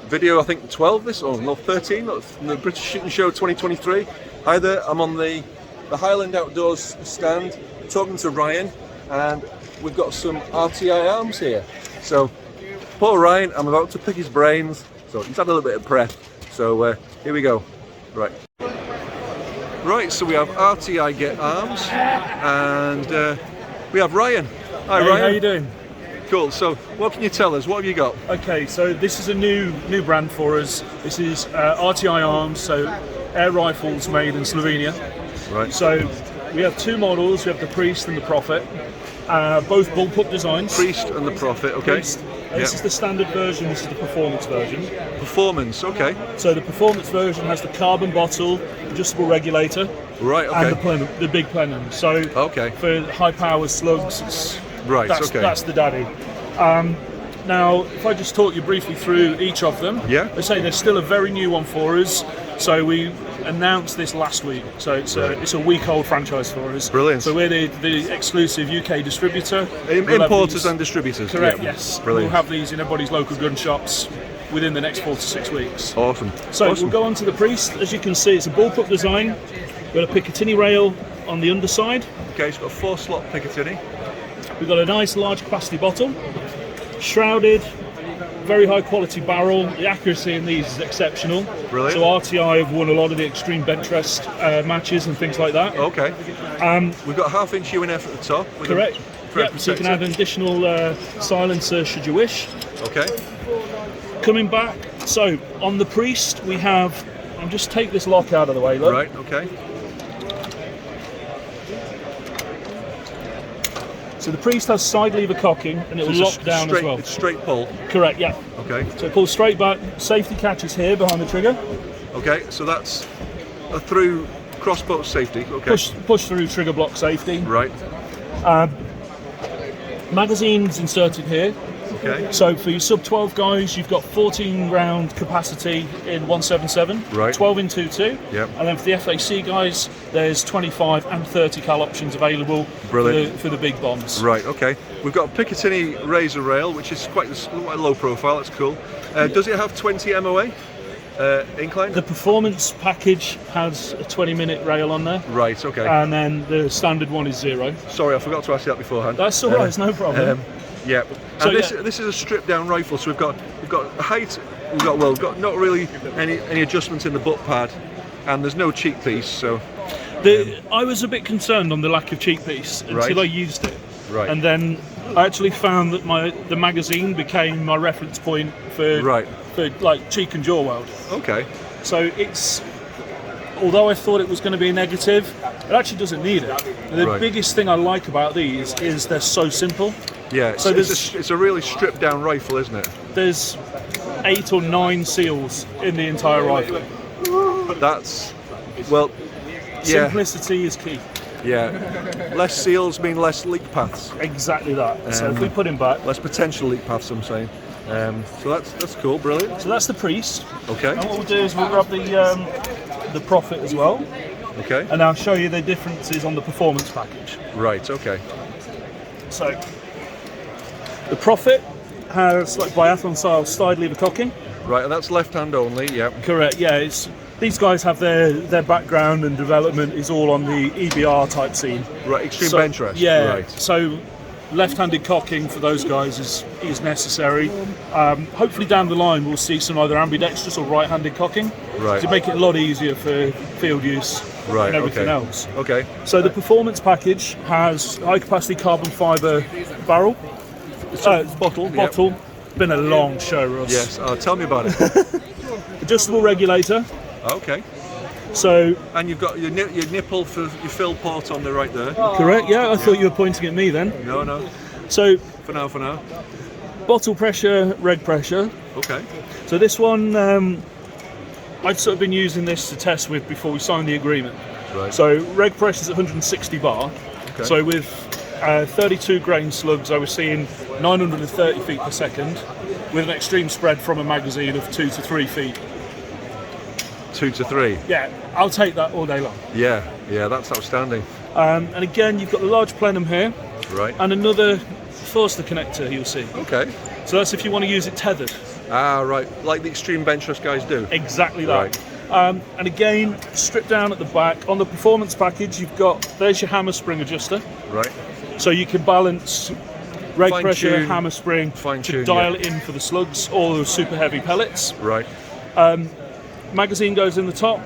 video, I think 12 this, or no, 13, from the British Shooting Show 2023. Hi there, I'm on the Highland Outdoors stand talking to Ryan, and we've got some RTI arms here. So poor Ryan, I'm about to pick his brains, so he's had a little bit of prep. So here we go. Right, so we have RTI Get Arms, and we have Ryan. Hi Ryan. How you doing? Cool. So, what can you tell us? What have you got? Okay, so this is a new brand for us. This is RTI Arms, so air rifles made in Slovenia. Right. So we have two models. We have the Priest and the Prophet, both bullpup designs. Priest and the Prophet. Okay. Priest. This is the standard version. This is the performance version. Performance. Okay. So the performance version has the carbon bottle, adjustable regulator, right. Okay. and the big plenum. So okay. For high power slugs, right. That's the daddy. Now, if I just talk you briefly through each of them, yeah. I say there's still a very new one for us. So we announced this last week. So it's a week-old franchise for us. Brilliant. So we're the exclusive UK distributor. Importers and distributors. Correct. Yeah. Yes. Brilliant. We'll have these in everybody's local gun shops within the next 4 to 6 weeks. Awesome. So awesome. We'll go on to the Priest. As you can see, it's a bullpup design. We've got a Picatinny rail on the underside. Okay, it's got a 4-slot Picatinny. We've got a nice large capacity bottle, shrouded, very high quality barrel. The accuracy in these is exceptional. Brilliant. So RTI have won a lot of the extreme bench rest matches and things like that. Okay. We've got a 1/2 inch UNF at the top. Correct. Yep, so you can add an additional silencer should you wish. Okay. Coming back, so on the Priest we have, I'll just take this lock out of the way, look. Right, okay. So the Priest has side lever cocking and it will lock down as well. It's straight pull. Correct, yeah. Okay. So it pulls straight back, safety catches here behind the trigger. Okay, so that's a through crossbow safety. Okay. Push through trigger block safety. Right. Magazine's inserted here. Okay. So for your sub 12 guys, you've got 14 round capacity in 177, right. 12 in 22. Yep. And then for the FAC guys, there's 25 and 30 cal options available. Brilliant. For the big bombs. Right. Okay. We've got a Picatinny razor rail, which is quite low profile. That's cool. Does it have 20 MOA incline? The performance package has a 20-minute rail on there. Right. Okay. And then the standard one is 0. Sorry, I forgot to ask you that beforehand. That's all right. It's no problem. Yeah. So and this is a stripped down rifle, so we've got height, we've got not really any adjustments in the butt pad, and there's no cheek piece. So I was a bit concerned on the lack of cheek piece until I used it. Right. And then I actually found that the magazine became my reference point for like cheek and jaw weld. Okay. So although I thought it was going to be a negative, it actually doesn't need it. The biggest thing I like about these is they're so simple. Yeah, so it's a really stripped down rifle, isn't it? There's 8 or 9 seals in the entire rifle. That's, well, yeah. Simplicity is key. Yeah, less seals mean less leak paths. Exactly that. So if we put him back, less potential leak paths, I'm saying. So that's cool, brilliant. So that's the Priest. Okay. And what we'll do is we'll grab the Prophet as well. Okay. And I'll show you the differences on the performance package. Right. Okay. So the Prophet has like biathlon style side lever cocking. Right, and that's left hand only. Yeah. Correct. Yeah. These guys have their background and development is all on the EBR type scene. Right. Extreme bench rest. Yeah. Right. So left-handed cocking for those guys is necessary. Hopefully down the line we'll see some either ambidextrous or right-handed cocking to make it a lot easier for field use and everything else. Okay. So the performance package has high-capacity carbon fibre barrel, bottle. Been a long show, Russ. Yes. Tell me about it. Adjustable regulator. Okay. So. And you've got your nipple for your fill port on the right there. Correct. Yeah. I thought you were pointing at me then. No. So. For now. Bottle pressure, reg pressure. Okay. So this one, I'd sort of been using this to test with before we signed the agreement. Right. So reg pressure is 160 bar. Okay. So with 32 grain slugs, I was seeing 930 feet per second, with an extreme spread from a magazine of 2 to 3 feet. 2 to 3. Yeah, I'll take that all day long. Yeah, that's outstanding. And again, you've got the large plenum here, right, and another Forster connector you'll see. Okay. So that's if you want to use it tethered. Ah, right, like the extreme benchless guys do. Exactly that. Right. And again, stripped down at the back. On the performance package, there's your hammer spring adjuster. Right. So you can balance reg Fine pressure, tune. hammer spring Fine to tune, dial it in for the slugs or the super heavy pellets. Right. Magazine goes in the top,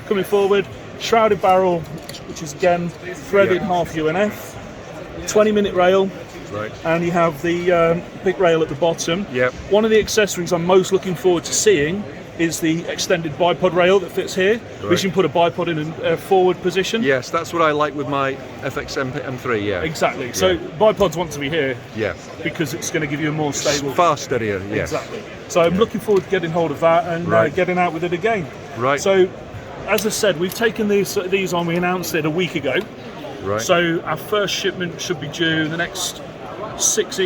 coming forward, shrouded barrel, which is again threaded half UNF, 20-minute rail, Right. and you have the big rail at the bottom. Yep. One of the accessories I'm most looking forward to seeing is the extended bipod rail that fits here, which you can put a bipod in a forward position. Yes, that's what I like with my FX M3. Yeah. Exactly. So bipods want to be here Yeah. because it's going to give you a more stable. Far steadier. Yes. Exactly. So I'm looking forward to getting hold of that and Right. getting out with it again. Right. So, as I said, we've taken these on. We announced it a week ago. Right. So our first shipment should be due in the next 6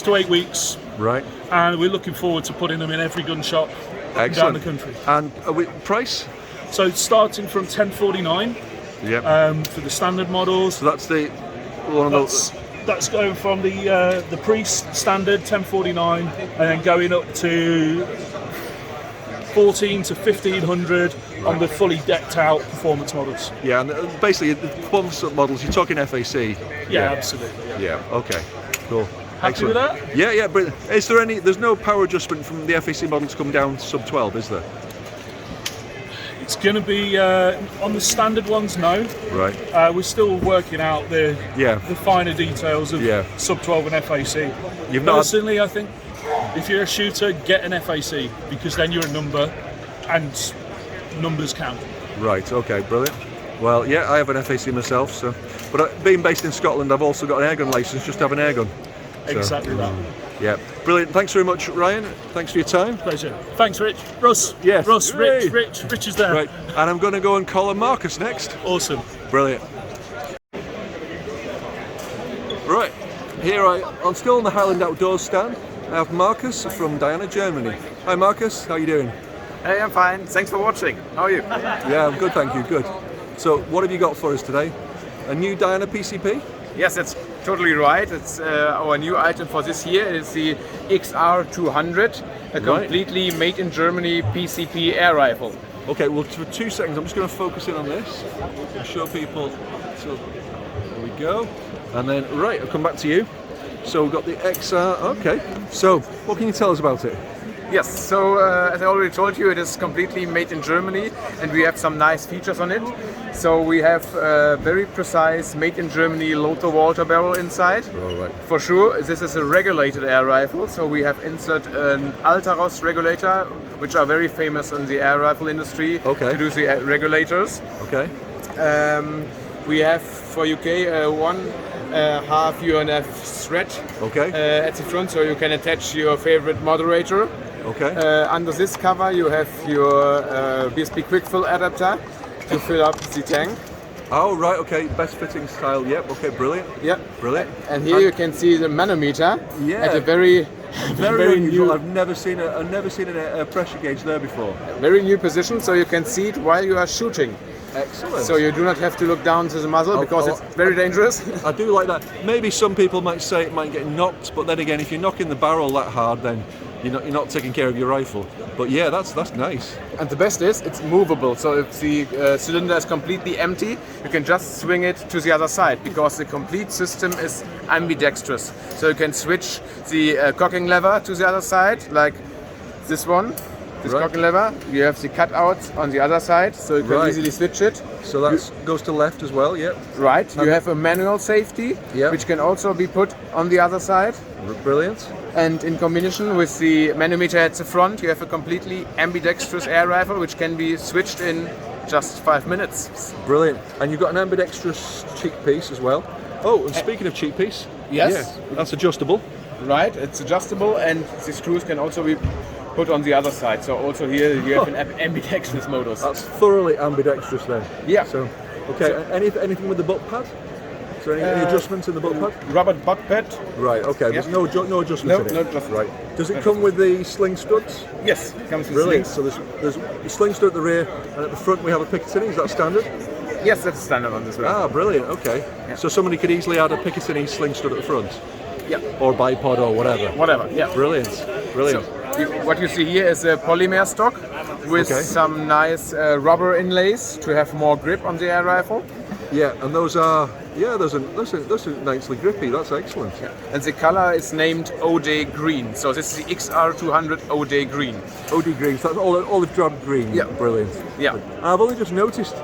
to 8 weeks, Right. and we're looking forward to putting them in every gun shop up and Excellent. down the country. And price? So starting from $10.49 Yeah. for the standard models. So that's the one of those. That's going from the Priest standard $10.49 and then going up to $1,400 to $1,500 on the fully decked out performance models. Yeah, and basically the performance models. You're talking FAC. Yeah, absolutely. Yeah. Okay. Cool. Happy with that? Yeah, yeah. But is there any? There's no power adjustment from the FAC models come down to sub 12, is there? It's going to be on the standard ones. No, Right. we're still working out the Yeah. finer details of Yeah. sub 12 and FAC. You've not. Personally, I think if you're a shooter, get an FAC because then you're a number, and numbers count. Right. Okay. Brilliant. Well, yeah, I have an FAC myself. So, but being based in Scotland, I've also got an airgun license just to have an airgun. So, Exactly that. Yeah. Brilliant. Thanks very much, Ryan. Thanks for your time. Pleasure. Thanks, Rich. Russ. Yes. Russ. Hooray. Rich is there. Right. And I'm going to go and call Markus next. Awesome. Brilliant. Right, I'm still on the Highland Outdoors stand. I have Markus from Diana, Germany. Hi Markus, how are you doing? Hey, I'm fine. Thanks for watching. How are you? Yeah, I'm good, thank you, good. So what have you got for us today? A new Diana PCP? Yes, that's totally right. It's our new item for this year. It's the XR200, a completely made in Germany PCP air rifle. Okay, well for 2 seconds I'm just going to focus in on this and show people. So there we go. And then, right, I'll come back to you. So we've got the XR, okay. So what can you tell us about it? Yes, so as I already told you, it is completely made in Germany and we have some nice features on it. So we have a very precise made in Germany load-to-water barrel inside. All right. For sure, this is a regulated air rifle, so we have insert an Altaros regulator, which are very famous in the air rifle industry Okay. to do the regulators. Okay. We have for UK one half UNF thread Okay. at the front, so you can attach your favorite moderator. Okay. Under this cover you have your BSP quick fill adapter to fill up the tank. Oh right, okay, best fitting style, yep, okay, brilliant. Yep. Brilliant. And here you can see the manometer Yeah. at a very Unusual. new, I've never seen a pressure gauge there before. very new position, so you can see it while you are shooting. Excellent. So you do not have to look down to the muzzle because oh. it's very dangerous. I do like that. Maybe some people might say it might get knocked, but then again, if you're knocking the barrel that hard, then you're not taking care of your rifle. But yeah, that's nice. And the best is, it's movable. So if the cylinder is completely empty, you can just swing it to the other side because the complete system is ambidextrous. So you can switch the cocking lever to the other side, like this one. This Right. cocking lever. You have the cutout on the other side, so you can Right. easily switch it. So that goes to left as well. Yep. Right. You have a manual safety, Yeah. which can also be put on the other side. Brilliant. And in combination with the manometer at the front, you have a completely ambidextrous air rifle, which can be switched in just 5 minutes. Brilliant. And you've got an ambidextrous cheek piece as well. Oh, and speaking of cheek piece, Yes. yeah, that's adjustable. Right, it's adjustable, and the screws can also be put on the other side. So also here you have an ambidextrous modus. That's thoroughly ambidextrous then. Yeah. So, okay. Anything with the butt pad? Is there any adjustments in the butt pad? Rubber butt pad. Right. Okay. There's no adjustments No, in it. no adjustments. Right. Does it come with the sling studs? Yes, comes with Brilliant. slings. So there's a sling stud at the rear, and at the front we have a Picatinny. Is that standard? Yes, that's standard on this one. Ah, brilliant. Okay. So somebody could easily add a Picatinny sling stud at the front, Yeah, or bipod, or whatever. whatever. Yeah. Brilliant. Brilliant. What you see here is a polymer stock with some nice rubber inlays to have more grip on the air rifle. Yeah, and those are those are nicely grippy. That's excellent. Yeah. And the color is named OD Green. So this is the XR200 OD Green. OD Green. So that's olive drab green. Yeah. Brilliant. Yeah. I've only just noticed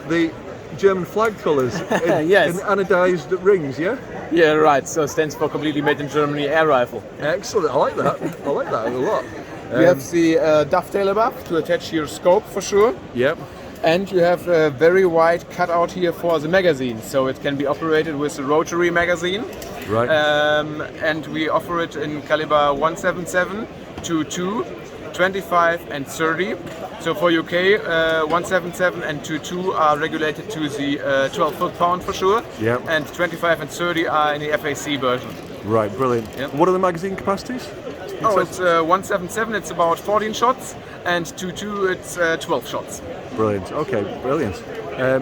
the German flag colours in, Yes. in anodized rings. Yeah. Yeah, right. So it stands for completely made in Germany air rifle. Excellent. I like that. I like that a lot. You have the dovetail above to attach your scope for sure. Yep. And you have a very wide cutout here for the magazine, so it can be operated with a rotary magazine. Right. And we offer it in caliber 177, 22, 25 and 30. So for UK, 177 and 22 are regulated to the 12 foot-pound for sure. Yep. And 25 and 30 are in the FAC version. Right, brilliant. Yep. What are the magazine capacities? Oh, it's 177, it's about 14 shots, and 22, it's 12 shots. Brilliant. Okay, brilliant.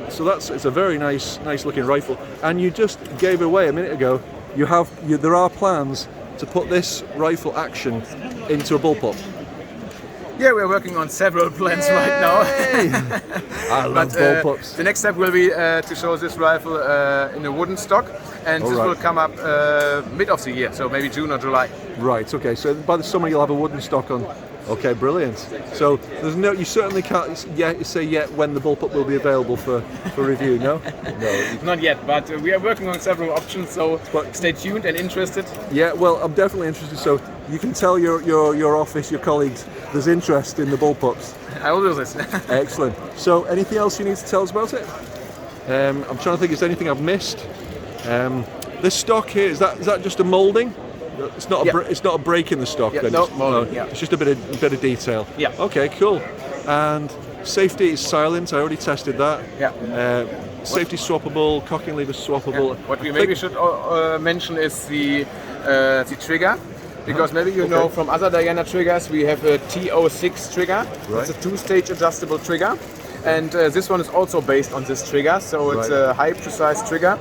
So it's a very nice looking rifle. And you just gave away a minute ago. There are plans to put this rifle action into a bullpup. Yeah, we're working on several plans right now. I love bullpups. The next step will be to show this rifle in a wooden stock, and this will come up mid of the year, so maybe June or July. Right. Okay. So by the summer you'll have a wooden stock on. Okay, brilliant. So you certainly can't say yet when the bullpup will be available for review. No. No. Not yet, but we are working on several options. So stay tuned and interested. Yeah. Well, I'm definitely interested. So you can tell your office, your colleagues, there's interest in the bullpups. I will do this. Excellent. So anything else you need to tell us about it? I'm trying to think. Is there anything I've missed? This stock here is that just a moulding? It's not it's not a break in the stock. Yeah, then. no, It's just a bit of detail. Yeah. Okay, cool. And safety is silent. I already tested that. Yeah. Safety swappable, cocking lever swappable. What we maybe should mention is the trigger, because maybe you know from other Diana triggers we have a T06 trigger. Right. It's a two-stage adjustable trigger, and this one is also based on this trigger. So it's a high precise trigger.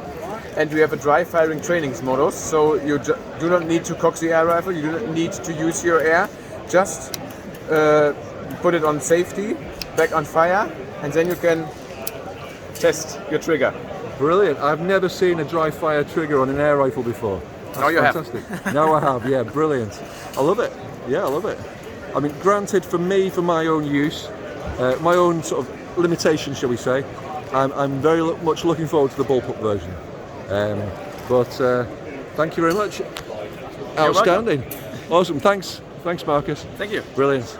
And we have a dry firing training modus, so you do not need to cock the air rifle, you do not need to use your air, just put it on safety, back on fire, and then you can test your trigger. Brilliant. I've never seen a dry fire trigger on an air rifle before. Now you fantastic. Now I have, yeah, brilliant. I love it. Yeah, I love it. I mean, granted, for my own use, my own sort of limitations, shall we say, I'm very much looking forward to the bullpup version. But thank you very much. Outstanding. Awesome. Thanks, Markus. Thank you. Brilliant.